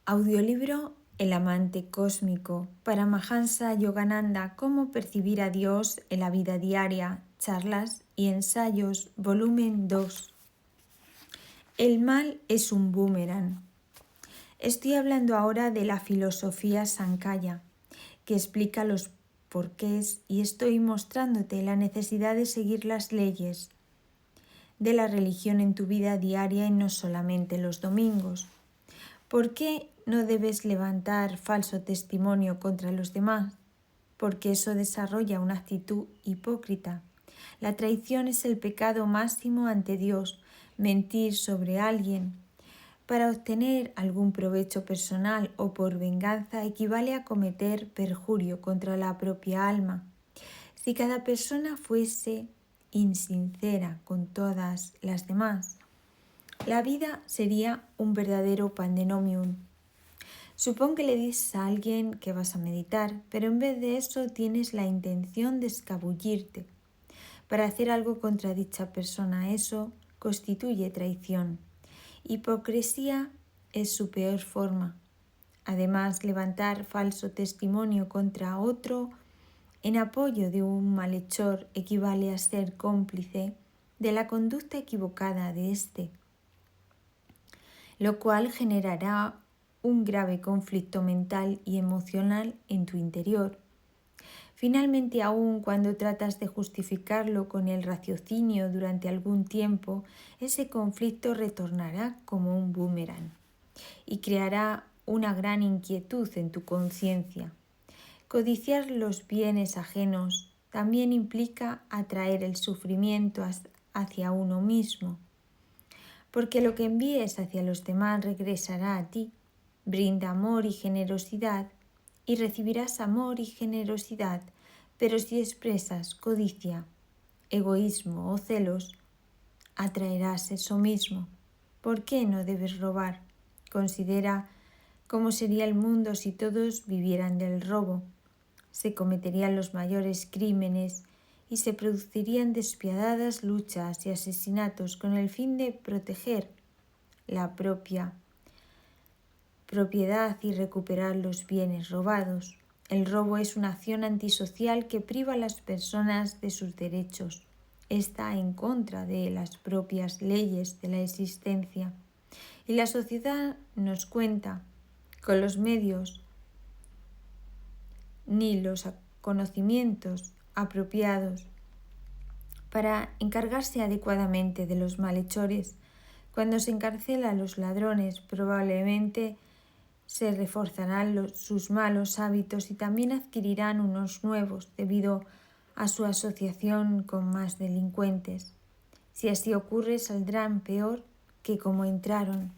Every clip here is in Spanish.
Audiolibro El amante cósmico, Paramahansa Yogananda, Cómo percibir a Dios en la vida diaria, charlas y ensayos, volumen 2. El mal es un boomerang. Estoy hablando ahora de la filosofía Sankhya, que explica los porqués, y estoy mostrándote la necesidad de seguir las leyes de la religión en tu vida diaria y no solamente los domingos. ¿Por qué no debes levantar falso testimonio contra los demás? Porque eso desarrolla una actitud hipócrita. La traición es el pecado máximo ante Dios. Mentir sobre alguien para obtener algún provecho personal o por venganza equivale a cometer perjurio contra la propia alma. Si cada persona fuese insincera con todas las demás, la vida sería un verdadero pandemonium. Supón que le dices a alguien que vas a meditar, pero en vez de eso tienes la intención de escabullirte para hacer algo contra dicha persona. Eso constituye traición. Hipocresía es su peor forma. Además, levantar falso testimonio contra otro en apoyo de un malhechor equivale a ser cómplice de la conducta equivocada de éste, lo cual generará un grave conflicto mental y emocional en tu interior. Finalmente, aun cuando tratas de justificarlo con el raciocinio durante algún tiempo, ese conflicto retornará como un boomerang y creará una gran inquietud en tu conciencia. Codiciar los bienes ajenos también implica atraer el sufrimiento hacia uno mismo, porque lo que envíes hacia los demás regresará a ti. Brinda amor y generosidad y recibirás amor y generosidad, pero si expresas codicia, egoísmo o celos, atraerás eso mismo. ¿Por qué no debes robar? Considera cómo sería el mundo si todos vivieran del robo. Se cometerían los mayores crímenes y se producirían despiadadas luchas y asesinatos con el fin de proteger la propia propiedad y recuperar los bienes robados. El robo es una acción antisocial que priva a las personas de sus derechos. Está en contra de las propias leyes de la existencia. Y la sociedad nos cuenta con los medios ni los conocimientos apropiados para encargarse adecuadamente de los malhechores. Cuando se encarcela a los ladrones, probablemente se reforzarán sus malos hábitos y también adquirirán unos nuevos debido a su asociación con más delincuentes. Si así ocurre, saldrán peor que como entraron.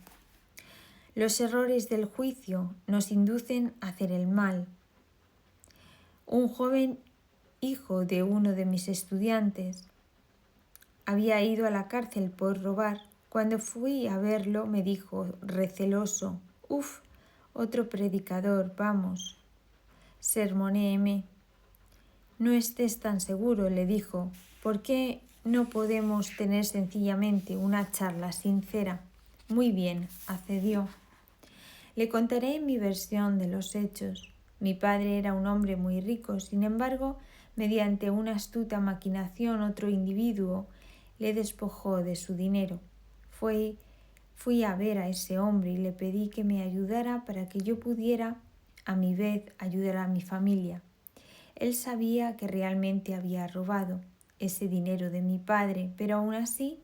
Los errores del juicio nos inducen a hacer el mal. Un joven hijo de uno de mis estudiantes había ido a la cárcel por robar. Cuando fui a verlo me dijo receloso: «Uf, otro predicador, vamos, sermonéeme». «No estés tan seguro», le dijo. «¿Por qué no podemos tener sencillamente una charla sincera?» «Muy bien», accedió. Le contaré mi versión de los hechos. Mi padre era un hombre muy rico, sin embargo, mediante una astuta maquinación, otro individuo le despojó de su dinero. Fui a ver a ese hombre y le pedí que me ayudara para que yo pudiera, a mi vez, ayudar a mi familia. Él sabía que realmente había robado ese dinero de mi padre, pero aún así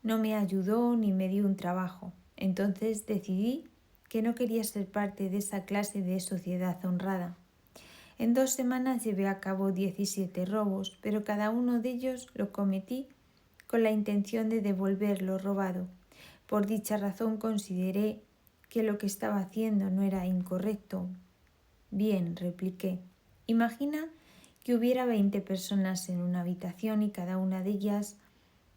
no me ayudó ni me dio un trabajo. Entonces decidí que no quería ser parte de esa clase de sociedad honrada. En 2 semanas llevé a cabo 17 robos, pero cada uno de ellos lo cometí con la intención de devolver lo robado. Por dicha razón consideré que lo que estaba haciendo no era incorrecto. «Bien», repliqué. «Imagina que hubiera 20 personas en una habitación y cada una de ellas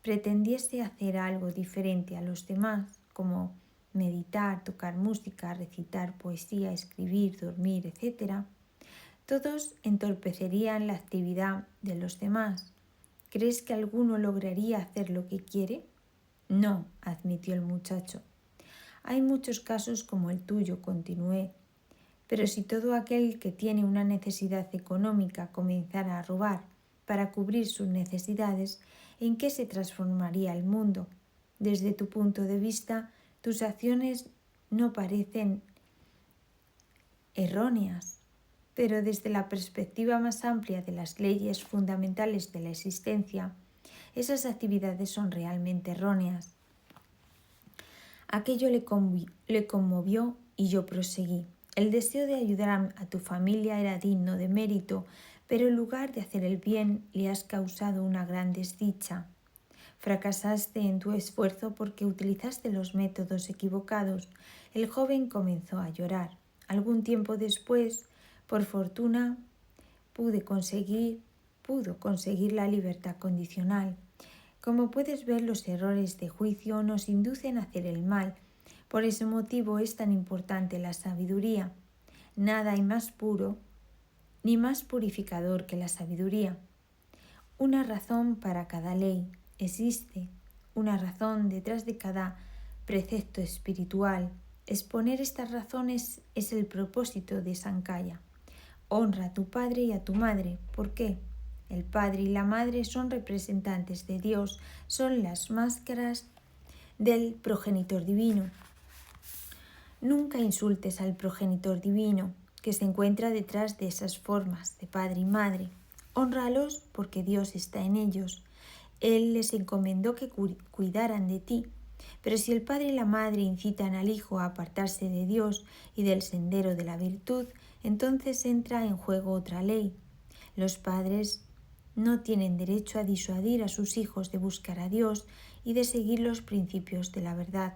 pretendiese hacer algo diferente a los demás, como meditar, tocar música, recitar poesía, escribir, dormir, etc. Todos entorpecerían la actividad de los demás. ¿Crees que alguno lograría hacer lo que quiere?» «No», admitió el muchacho. Hay muchos casos como el tuyo, continué. Pero si todo aquel que tiene una necesidad económica comenzara a robar para cubrir sus necesidades, ¿en qué se transformaría el mundo? Desde tu punto de vista, tus acciones no parecen erróneas, pero desde la perspectiva más amplia de las leyes fundamentales de la existencia, esas actividades son realmente erróneas. Aquello le conmovió y yo proseguí. El deseo de ayudar a tu familia era digno de mérito, pero en lugar de hacer el bien le has causado una gran desdicha. Fracasaste en tu esfuerzo porque utilizaste los métodos equivocados. El joven comenzó a llorar. Algún tiempo después, por fortuna, pudo conseguir la libertad condicional. Como puedes ver, los errores de juicio nos inducen a hacer el mal. Por ese motivo es tan importante la sabiduría. Nada hay más puro ni más purificador que la sabiduría. Una razón para cada ley. Existe una razón detrás de cada precepto espiritual. Exponer estas razones es el propósito de Sankaya. Honra a tu padre y a tu madre. ¿Por qué? El padre y la madre son representantes de Dios, son las máscaras del progenitor divino. Nunca insultes al progenitor divino que se encuentra detrás de esas formas de padre y madre. Hónralos porque Dios está en ellos. Él les encomendó que cuidaran de ti. Pero si el padre y la madre incitan al hijo a apartarse de Dios y del sendero de la virtud, entonces entra en juego otra ley. Los padres no tienen derecho a disuadir a sus hijos de buscar a Dios y de seguir los principios de la verdad.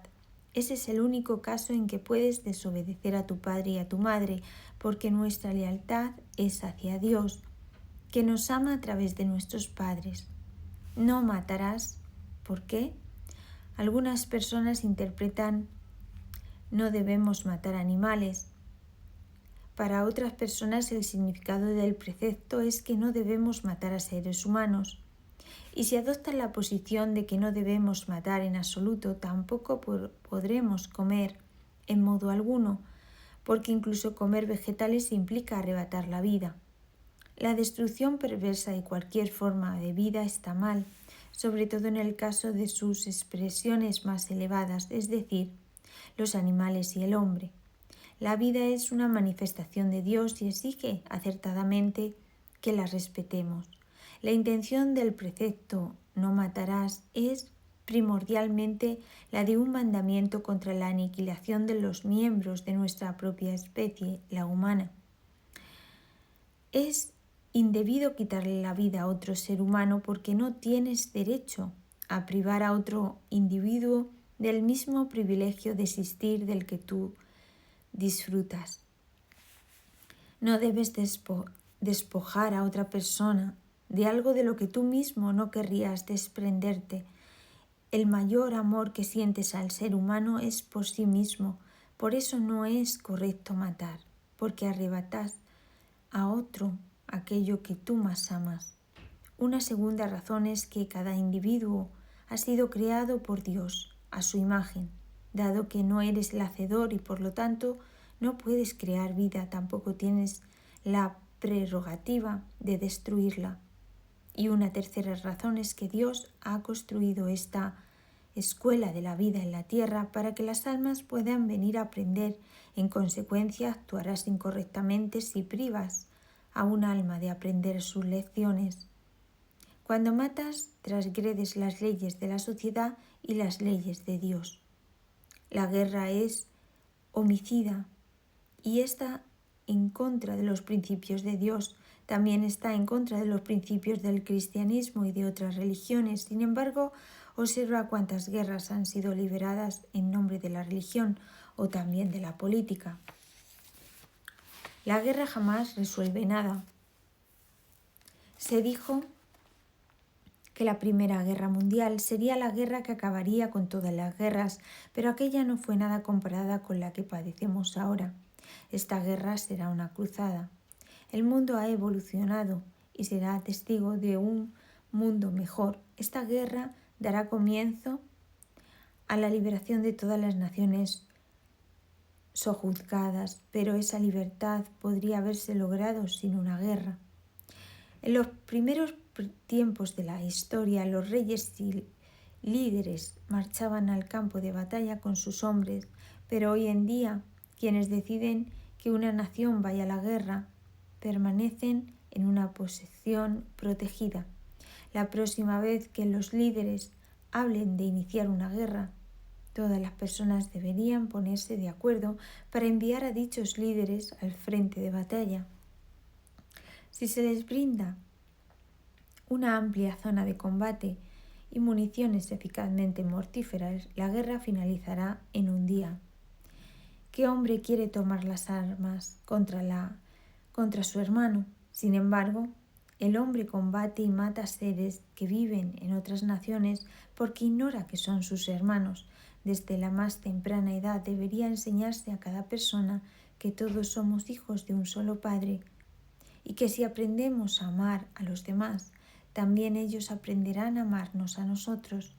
Ese es el único caso en que puedes desobedecer a tu padre y a tu madre, porque nuestra lealtad es hacia Dios, que nos ama a través de nuestros padres. No matarás. ¿Por qué? Algunas personas interpretan no debemos matar animales. Para otras personas el significado del precepto es que no debemos matar a seres humanos. Y si adoptan la posición de que no debemos matar en absoluto, tampoco podremos comer en modo alguno, porque incluso comer vegetales implica arrebatar la vida. La destrucción perversa de cualquier forma de vida está mal, sobre todo en el caso de sus expresiones más elevadas, es decir, los animales y el hombre. La vida es una manifestación de Dios y exige acertadamente que la respetemos. La intención del precepto no matarás es primordialmente la de un mandamiento contra la aniquilación de los miembros de nuestra propia especie, la humana. Es indebido quitarle la vida a otro ser humano porque no tienes derecho a privar a otro individuo del mismo privilegio de existir del que tú disfrutas. No debes despojar a otra persona de algo de lo que tú mismo no querrías desprenderte. El mayor amor que sientes al ser humano es por sí mismo. Por eso no es correcto matar, porque arrebatas a otro aquello que tú más amas. Una segunda razón es que cada individuo ha sido creado por Dios, a su imagen. Dado que no eres el hacedor y por lo tanto no puedes crear vida, tampoco tienes la prerrogativa de destruirla. Y una tercera razón es que Dios ha construido esta escuela de la vida en la tierra para que las almas puedan venir a aprender. En consecuencia, actuarás incorrectamente si privas a un alma de aprender sus lecciones. Cuando matas, transgredes las leyes de la sociedad y las leyes de Dios. La guerra es homicida y está en contra de los principios de Dios. También está en contra de los principios del cristianismo y de otras religiones. Sin embargo, observa cuántas guerras han sido liberadas en nombre de la religión o también de la política. La guerra jamás resuelve nada. Se dijo que la Primera Guerra Mundial sería la guerra que acabaría con todas las guerras, pero aquella no fue nada comparada con la que padecemos ahora. Esta guerra será una cruzada. El mundo ha evolucionado y será testigo de un mundo mejor. Esta guerra dará comienzo a la liberación de todas las naciones sojuzgadas, pero esa libertad podría haberse logrado sin una guerra. En los primeros tiempos de la historia, los reyes y líderes marchaban al campo de batalla con sus hombres, pero hoy en día quienes deciden que una nación vaya a la guerra permanecen en una posición protegida. La próxima vez que los líderes hablen de iniciar una guerra, todas las personas deberían ponerse de acuerdo para enviar a dichos líderes al frente de batalla. Si se les brinda una amplia zona de combate y municiones eficazmente mortíferas, la guerra finalizará en un día. ¿Qué hombre quiere tomar las armas contra su hermano? Sin embargo, el hombre combate y mata seres que viven en otras naciones porque ignora que son sus hermanos. Desde la más temprana edad debería enseñarse a cada persona que todos somos hijos de un solo Padre y que si aprendemos a amar a los demás, también ellos aprenderán a amarnos a nosotros.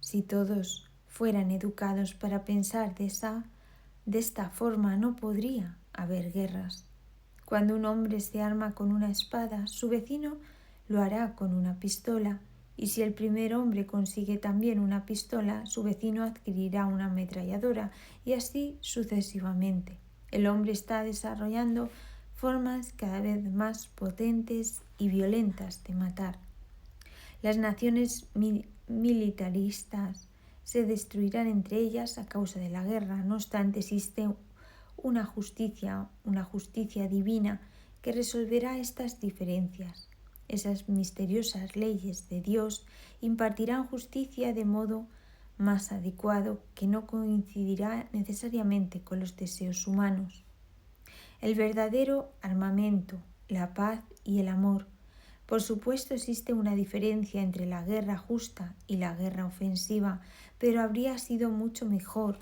Si todos fueran educados para pensar de esta forma, no podría haber guerras. Cuando un hombre se arma con una espada, su vecino lo hará con una pistola, y si el primer hombre consigue también una pistola, su vecino adquirirá una ametralladora, y así sucesivamente. El hombre está desarrollando formas cada vez más potentes y violentas de matar. Las naciones militaristas se destruirán entre ellas a causa de la guerra. No obstante, existe una justicia divina que resolverá estas diferencias. Esas misteriosas leyes de Dios impartirán justicia de modo más adecuado que no coincidirá necesariamente con los deseos humanos. El verdadero armamento, la paz y el amor. Por supuesto existe una diferencia entre la guerra justa y la guerra ofensiva, pero habría sido mucho mejor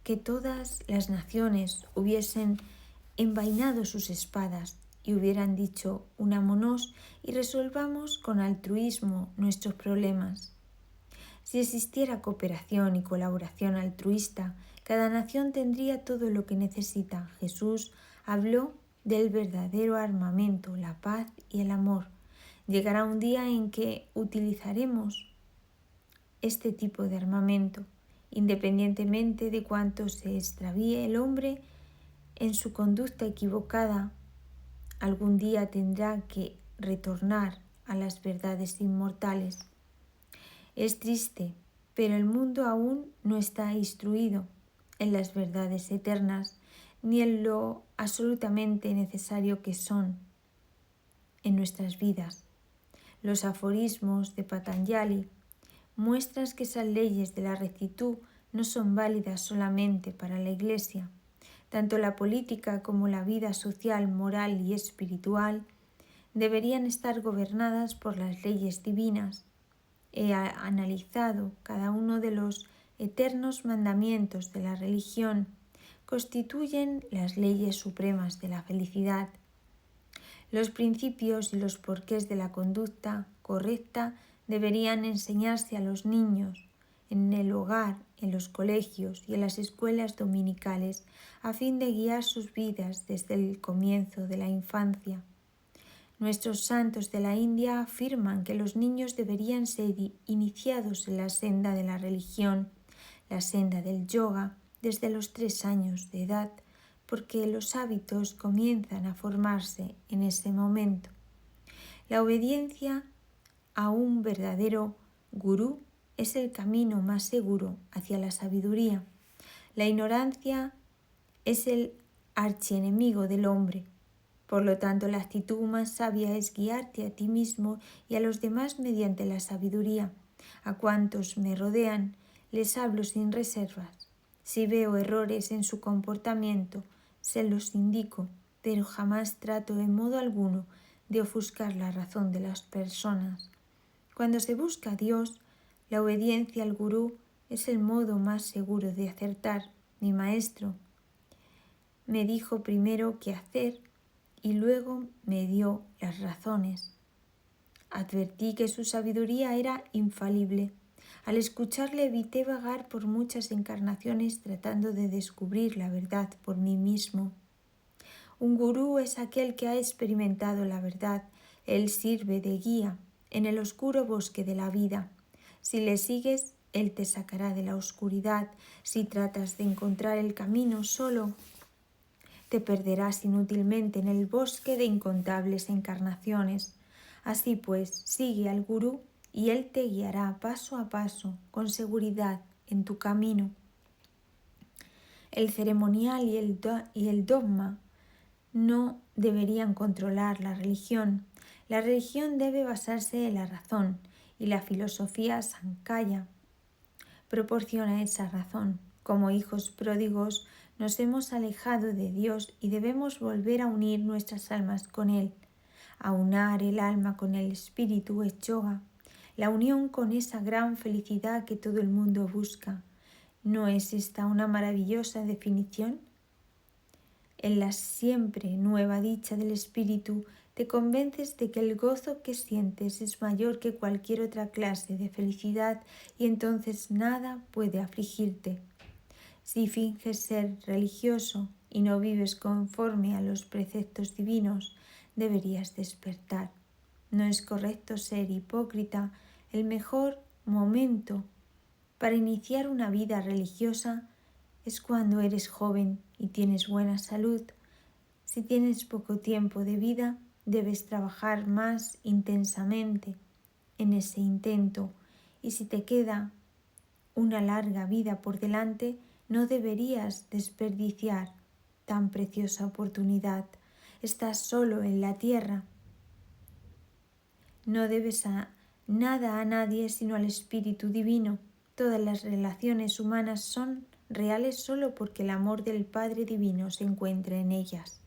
que todas las naciones hubiesen envainado sus espadas y hubieran dicho: unámonos y resolvamos con altruismo nuestros problemas. Si existiera cooperación y colaboración altruista, cada nación tendría todo lo que necesita. Jesús habló del verdadero armamento, la paz y el amor. Llegará un día en que utilizaremos este tipo de armamento, independientemente de cuánto se extravíe el hombre en su conducta equivocada. Algún día tendrá que retornar a las verdades inmortales. Es triste, pero el mundo aún no está instruido en las verdades eternas ni en lo absolutamente necesario que son en nuestras vidas. Los aforismos de Patanjali muestran que esas leyes de la rectitud no son válidas solamente para la Iglesia. Tanto la política como la vida social, moral y espiritual deberían estar gobernadas por las leyes divinas. He analizado cada uno de los eternos mandamientos de la religión. Constituyen las leyes supremas de la felicidad. Los principios y los porqués de la conducta correcta deberían enseñarse a los niños en el hogar, en los colegios y en las escuelas dominicales, a fin de guiar sus vidas desde el comienzo de la infancia. Nuestros santos de la India afirman que los niños deberían ser iniciados en la senda de la religión, la senda del yoga, desde los 3 años de edad, porque los hábitos comienzan a formarse en ese momento. La obediencia a un verdadero gurú es el camino más seguro hacia la sabiduría. La ignorancia es el archienemigo del hombre. Por lo tanto, la actitud más sabia es guiarte a ti mismo y a los demás mediante la sabiduría. A cuantos me rodean, les hablo sin reservas. Si veo errores en su comportamiento, se los indico, pero jamás trato en modo alguno de ofuscar la razón de las personas. Cuando se busca a Dios, la obediencia al gurú es el modo más seguro de acertar. Mi maestro me dijo primero qué hacer y luego me dio las razones. Advertí que su sabiduría era infalible. Al escucharle evité vagar por muchas encarnaciones tratando de descubrir la verdad por mí mismo. Un gurú es aquel que ha experimentado la verdad. Él sirve de guía en el oscuro bosque de la vida. Si le sigues, él te sacará de la oscuridad. Si tratas de encontrar el camino solo, te perderás inútilmente en el bosque de incontables encarnaciones. Así pues, sigue al gurú y él te guiará paso a paso, con seguridad, en tu camino. El ceremonial y el dogma no deberían controlar la religión. La religión debe basarse en la razón y la filosofía Sankaya proporciona esa razón. Como hijos pródigos nos hemos alejado de Dios y debemos volver a unir nuestras almas con Él. Aunar el alma con el espíritu es yoga, la unión con esa gran felicidad que todo el mundo busca. ¿No es esta una maravillosa definición? En la siempre nueva dicha del espíritu te convences de que el gozo que sientes es mayor que cualquier otra clase de felicidad y entonces nada puede afligirte. Si finges ser religioso y no vives conforme a los preceptos divinos, deberías despertar. No es correcto ser hipócrita. El mejor momento para iniciar una vida religiosa es cuando eres joven y tienes buena salud. Si tienes poco tiempo de vida, debes trabajar más intensamente en ese intento, y si te queda una larga vida por delante, no deberías desperdiciar tan preciosa oportunidad. Estás solo en la tierra. No debes nada a nadie sino al Espíritu Divino. Todas las relaciones humanas son reales solo porque el amor del Padre Divino se encuentra en ellas.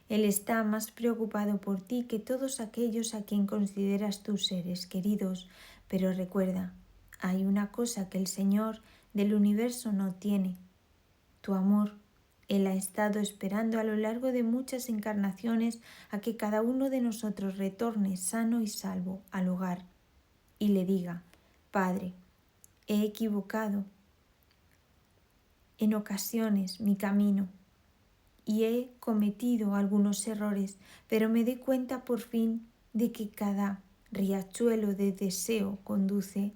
Él está más preocupado por ti que todos aquellos a quien consideras tus seres queridos, pero recuerda, hay una cosa que el Señor del universo no tiene: tu amor. Él ha estado esperando a lo largo de muchas encarnaciones a que cada uno de nosotros retorne sano y salvo al hogar y le diga: Padre, he equivocado en ocasiones mi camino y he cometido algunos errores, pero me doy cuenta por fin de que cada riachuelo de deseo conduce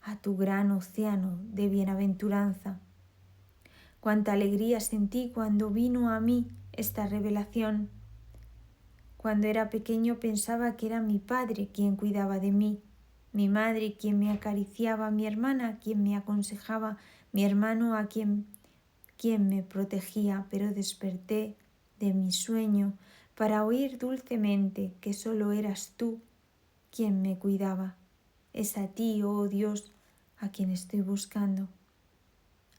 a tu gran océano de bienaventuranza. Cuánta alegría sentí cuando vino a mí esta revelación. Cuando era pequeño pensaba que era mi padre quien cuidaba de mí, mi madre quien me acariciaba, mi hermana quien me aconsejaba, mi hermano a quien me protegía, pero desperté de mi sueño para oír dulcemente que solo eras tú quien me cuidaba. Es a ti, oh Dios, a quien estoy buscando.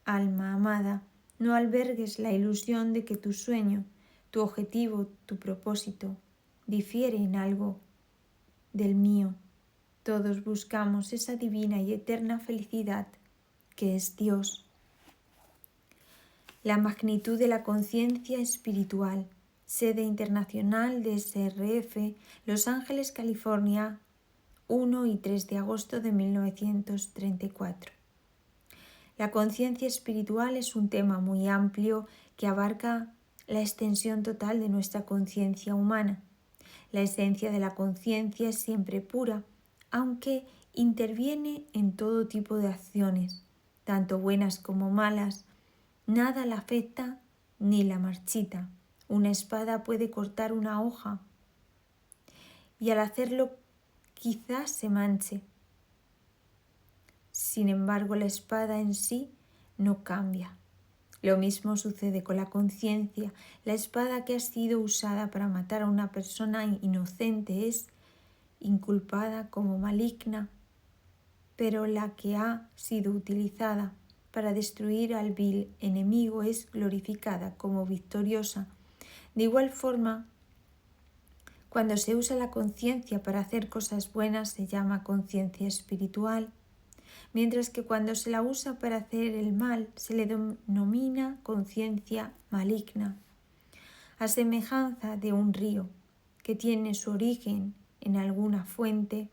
Alma amada, no albergues la ilusión de que tu sueño, tu objetivo, tu propósito difiere en algo del mío. Todos buscamos esa divina y eterna felicidad que es Dios. La magnitud de la conciencia espiritual. Sede internacional de SRF, Los Ángeles, California, 1 y 3 de agosto de 1934. La conciencia espiritual es un tema muy amplio que abarca la extensión total de nuestra conciencia humana. La esencia de la conciencia es siempre pura, aunque interviene en todo tipo de acciones, tanto buenas como malas. Nada la afecta ni la marchita. Una espada puede cortar una hoja y al hacerlo quizás se manche. Sin embargo, la espada en sí no cambia. Lo mismo sucede con la conciencia. La espada que ha sido usada para matar a una persona inocente es inculpada como maligna, pero la que ha sido utilizada para destruir al vil enemigo es glorificada como victoriosa. De igual forma, cuando se usa la conciencia para hacer cosas buenas se llama conciencia espiritual, mientras que cuando se la usa para hacer el mal se le denomina conciencia maligna. A semejanza de un río que tiene su origen en alguna fuente,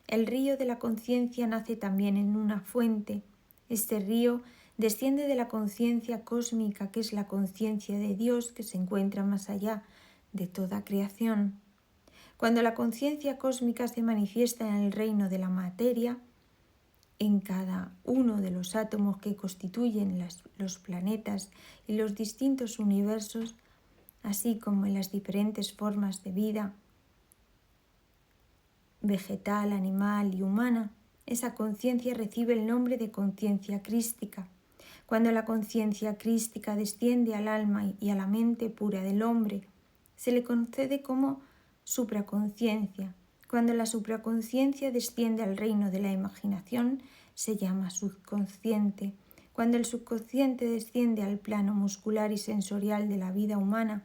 El río de la conciencia nace también en una fuente. Este río desciende de la conciencia cósmica, que es la conciencia de Dios que se encuentra más allá de toda creación. Cuando la conciencia cósmica se manifiesta en el reino de la materia, en cada uno de los átomos que constituyen los planetas y los distintos universos, así como en las diferentes formas de vida, vegetal, animal y humana, esa conciencia recibe el nombre de conciencia crística. Cuando la conciencia crística desciende al alma y a la mente pura del hombre, se le concede como supraconciencia. Cuando la supraconciencia desciende al reino de la imaginación, se llama subconsciente. Cuando el subconsciente desciende al plano muscular y sensorial de la vida humana,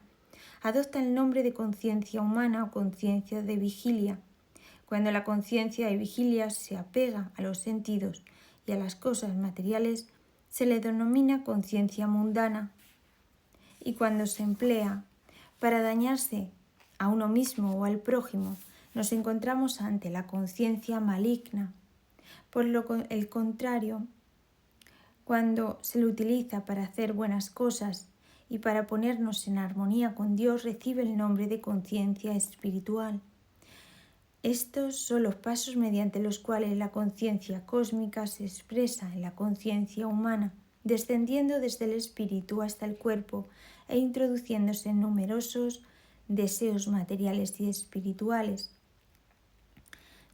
adopta el nombre de conciencia humana o conciencia de vigilia. Cuando la conciencia de vigilia se apega a los sentidos y a las cosas materiales, se le denomina conciencia mundana. Y cuando se emplea para dañarse a uno mismo o al prójimo, nos encontramos ante la conciencia maligna. Por el contrario, cuando se le utiliza para hacer buenas cosas y para ponernos en armonía con Dios, recibe el nombre de conciencia espiritual. Estos son los pasos mediante los cuales la conciencia cósmica se expresa en la conciencia humana, descendiendo desde el espíritu hasta el cuerpo e introduciéndose en numerosos deseos materiales y espirituales.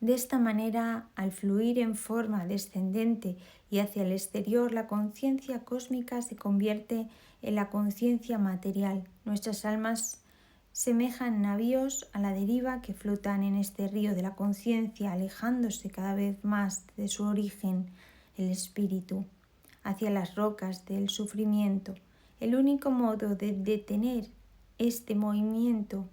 De esta manera, al fluir en forma descendente y hacia el exterior, la conciencia cósmica se convierte en la conciencia material. Nuestras almas semejan navíos a la deriva que flotan en este río de la conciencia, alejándose cada vez más de su origen, el espíritu, hacia las rocas del sufrimiento. El único modo de detener este movimiento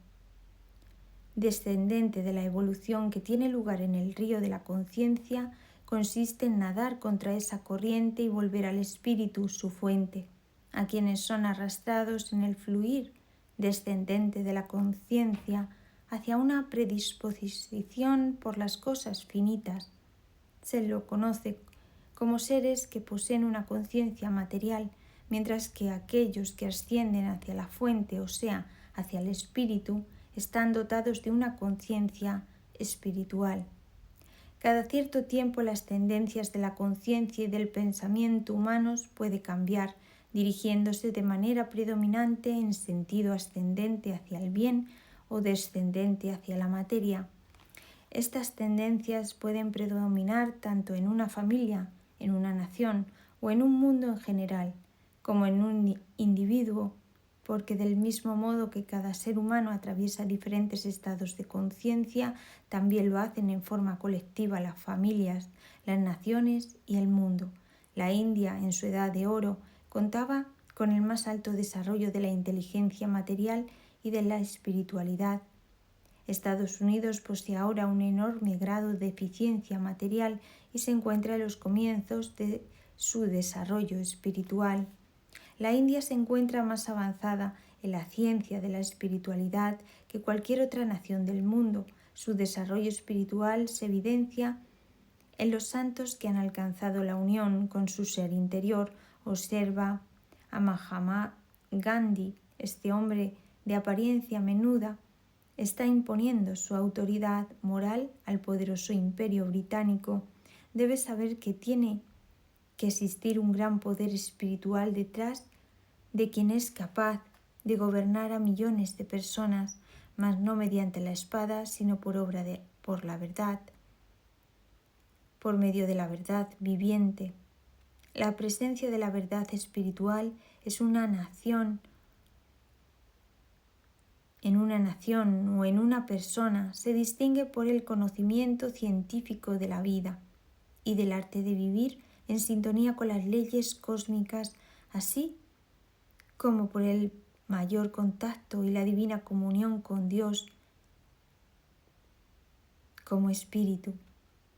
descendente de la evolución que tiene lugar en el río de la conciencia consiste en nadar contra esa corriente y volver al espíritu, su fuente, a quienes son arrastrados en el fluir descendente de la conciencia hacia una predisposición por las cosas finitas. Se lo conoce como seres que poseen una conciencia material, mientras que aquellos que ascienden hacia la fuente, o sea, hacia el espíritu, están dotados de una conciencia espiritual. Cada cierto tiempo las tendencias de la conciencia y del pensamiento humanos puede cambiar, dirigiéndose de manera predominante en sentido ascendente hacia el bien o descendente hacia la materia. Estas tendencias pueden predominar tanto en una familia, en una nación o en un mundo en general, como en un individuo, porque del mismo modo que cada ser humano atraviesa diferentes estados de conciencia, también lo hacen en forma colectiva las familias, las naciones y el mundo. La India, en su edad de oro, contaba con el más alto desarrollo de la inteligencia material y de la espiritualidad. Estados Unidos posee ahora un enorme grado de eficiencia material y se encuentra en los comienzos de su desarrollo espiritual. La India se encuentra más avanzada en la ciencia de la espiritualidad que cualquier otra nación del mundo. Su desarrollo espiritual se evidencia en los santos que han alcanzado la unión con su ser interior. Observa a Mahatma Gandhi. Este hombre de apariencia menuda está imponiendo su autoridad moral al poderoso imperio británico. Debe saber que tiene que existir un gran poder espiritual detrás de quien es capaz de gobernar a millones de personas, mas no mediante la espada, sino por la verdad, por medio de la verdad viviente. La presencia de la verdad espiritual es una nación. En una nación o en una persona se distingue por el conocimiento científico de la vida y del arte de vivir en sintonía con las leyes cósmicas, así como por el mayor contacto y la divina comunión con Dios como espíritu.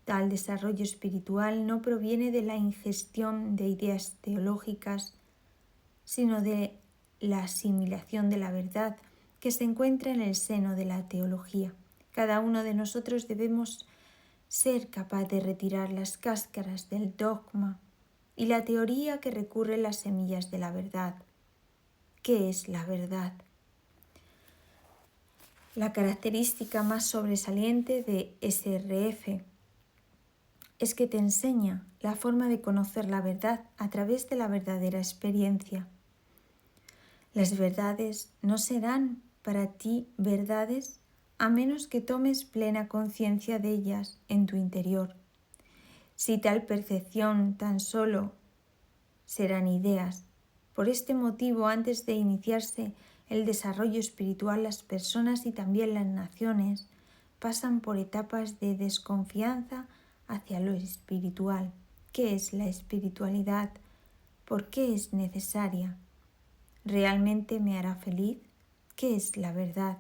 Tal desarrollo espiritual no proviene de la ingestión de ideas teológicas, sino de la asimilación de la verdad que se encuentra en el seno de la teología. Cada uno de nosotros debemos ser capaz de retirar las cáscaras del dogma y la teoría que recubre las semillas de la verdad. ¿Qué es la verdad? La característica más sobresaliente de SRF es que te enseña la forma de conocer la verdad a través de la verdadera experiencia. Las verdades no serán para ti verdades a menos que tomes plena conciencia de ellas en tu interior. Si tal percepción tan solo serán ideas. Por este motivo, antes de iniciarse el desarrollo espiritual, las personas y también las naciones pasan por etapas de desconfianza hacia lo espiritual. ¿Qué es la espiritualidad? ¿Por qué es necesaria? ¿Realmente me hará feliz? ¿Qué es la verdad?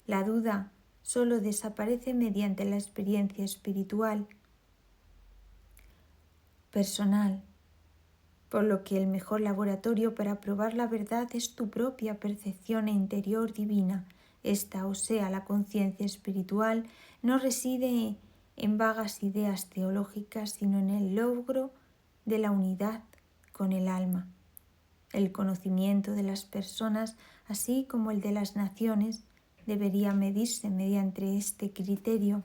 La duda solo desaparece mediante la experiencia espiritual personal, por lo que el mejor laboratorio para probar la verdad es tu propia percepción interior divina. Esta, o sea, la conciencia espiritual, no reside en vagas ideas teológicas, sino en el logro de la unidad con el alma. El conocimiento de las personas, así como el de las naciones, debería medirse mediante este criterio.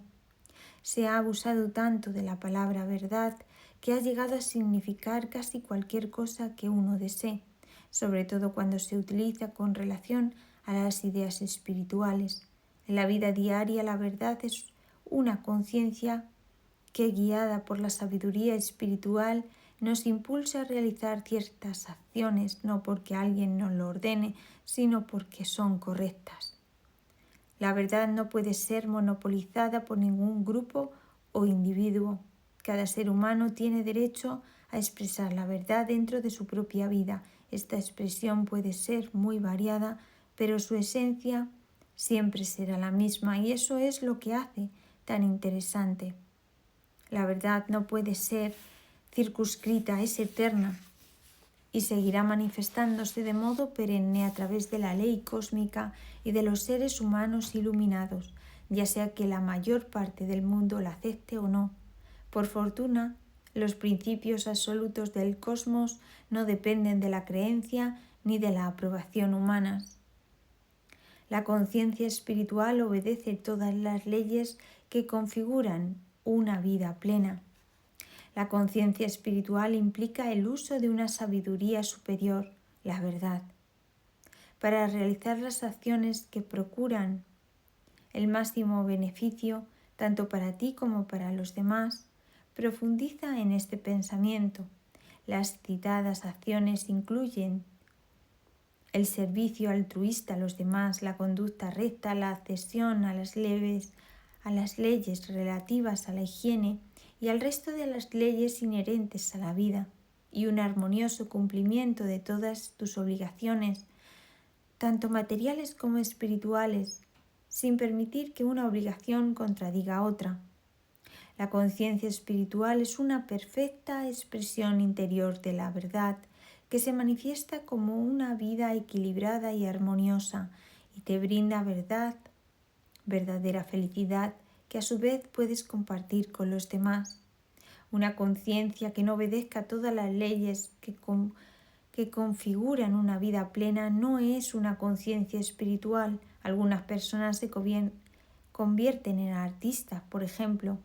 Se ha abusado tanto de la palabra verdad que ha llegado a significar casi cualquier cosa que uno desee, sobre todo cuando se utiliza con relación a las ideas espirituales. En la vida diaria la verdad es una conciencia que, guiada por la sabiduría espiritual, nos impulsa a realizar ciertas acciones, no porque alguien nos lo ordene, sino porque son correctas. La verdad no puede ser monopolizada por ningún grupo o individuo. Cada ser humano tiene derecho a expresar la verdad dentro de su propia vida. Esta expresión puede ser muy variada, pero su esencia siempre será la misma, y eso es lo que hace tan interesante. La verdad no puede ser circunscrita, es eterna y seguirá manifestándose de modo perenne a través de la ley cósmica y de los seres humanos iluminados, ya sea que la mayor parte del mundo la acepte o no. Por fortuna, los principios absolutos del cosmos no dependen de la creencia ni de la aprobación humanas. La conciencia espiritual obedece todas las leyes que configuran una vida plena. La conciencia espiritual implica el uso de una sabiduría superior, la verdad, para realizar las acciones que procuran el máximo beneficio tanto para ti como para los demás. Profundiza en este pensamiento. Las citadas acciones incluyen el servicio altruista a los demás, la conducta recta, la accesión a las leyes relativas a la higiene y al resto de las leyes inherentes a la vida, y un armonioso cumplimiento de todas tus obligaciones, tanto materiales como espirituales, sin permitir que una obligación contradiga a otra. La conciencia espiritual es una perfecta expresión interior de la verdad que se manifiesta como una vida equilibrada y armoniosa y te brinda verdadera felicidad que a su vez puedes compartir con los demás. Una conciencia que no obedezca todas las leyes que configuran una vida plena no es una conciencia espiritual. Algunas personas se convierten en artistas, por ejemplo,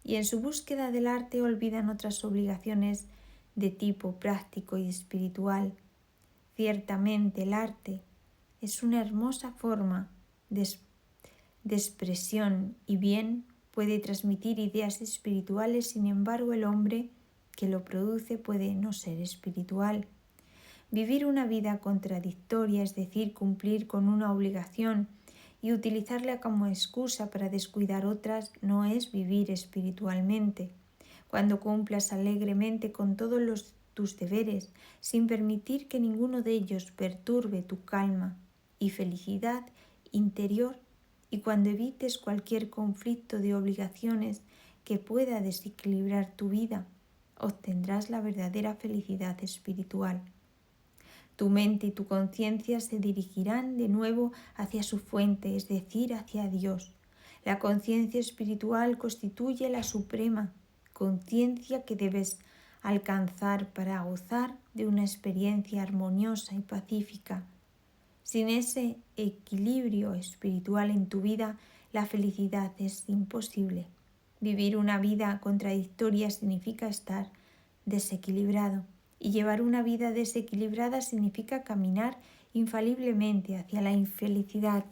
y en su búsqueda del arte olvidan otras obligaciones de tipo práctico y espiritual. Ciertamente el arte es una hermosa forma de expresión y bien puede transmitir ideas espirituales, sin embargo el hombre que lo produce puede no ser espiritual. Vivir una vida contradictoria, es decir, cumplir con una obligación y utilizarla como excusa para descuidar otras, no es vivir espiritualmente. Cuando cumplas alegremente con todos tus deberes, sin permitir que ninguno de ellos perturbe tu calma y felicidad interior, y cuando evites cualquier conflicto de obligaciones que pueda desequilibrar tu vida, obtendrás la verdadera felicidad espiritual. Tu mente y tu conciencia se dirigirán de nuevo hacia su fuente, es decir, hacia Dios. La conciencia espiritual constituye la suprema conciencia que debes alcanzar para gozar de una experiencia armoniosa y pacífica. Sin ese equilibrio espiritual en tu vida, la felicidad es imposible. Vivir una vida contradictoria significa estar desequilibrado, y llevar una vida desequilibrada significa caminar infaliblemente hacia la infelicidad.